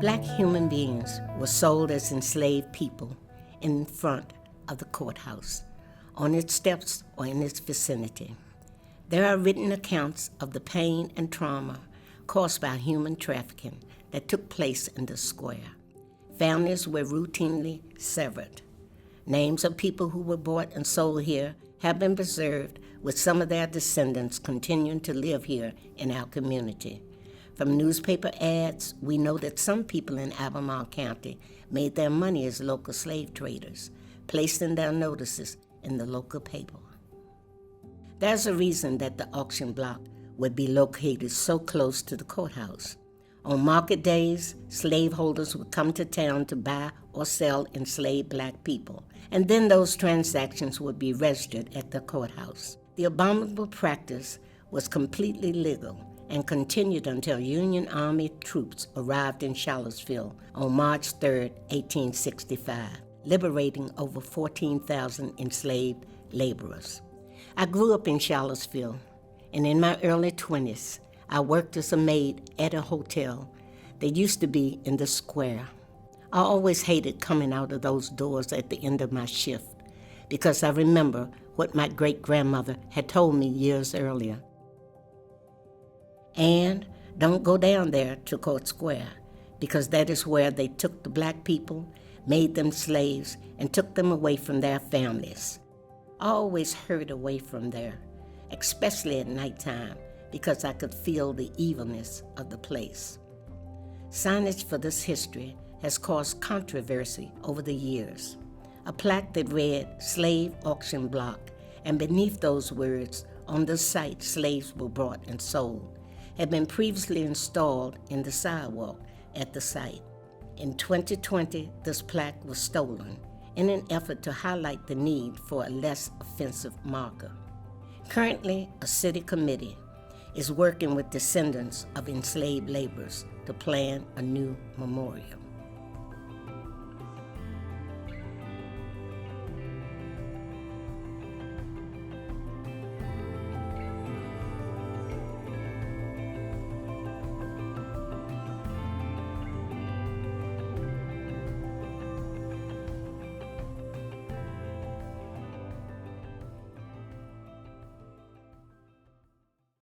Black human beings were sold as enslaved people in front of the courthouse, on its steps or in its vicinity. There are written accounts of the pain and trauma caused by human trafficking that took place in the square. Families were routinely severed. Names of people who were bought and sold here have been preserved, with some of their descendants continuing to live here in our community. From newspaper ads, we know that some people in Albemarle County made their money as local slave traders, placing their notices in the local paper. There's a reason that the auction block would be located so close to the courthouse. On market days, slaveholders would come to town to buy or sell enslaved black people, and then those transactions would be registered at the courthouse. The abominable practice was completely legal and continued until Union Army troops arrived in Charlottesville on March 3, 1865, liberating over 14,000 enslaved laborers. I grew up in Charlottesville, and in my early 20s, I worked as a maid at a hotel that used to be in the square. I always hated coming out of those doors at the end of my shift because I remember what my great-grandmother had told me years earlier. And don't go down there to Court Square, because that is where they took the black people, made them slaves, and took them away from their families. I always hurried away from there, especially at nighttime, because I could feel the evilness of the place. Signage for this history has caused controversy over the years. A plaque that read "Slave Auction Block," and beneath those words, "On this site slaves were bought and sold," had been previously installed in the sidewalk at the site. In 2020, this plaque was stolen in an effort to highlight the need for a less offensive marker. Currently, a city committee is working with descendants of enslaved laborers to plan a new memorial.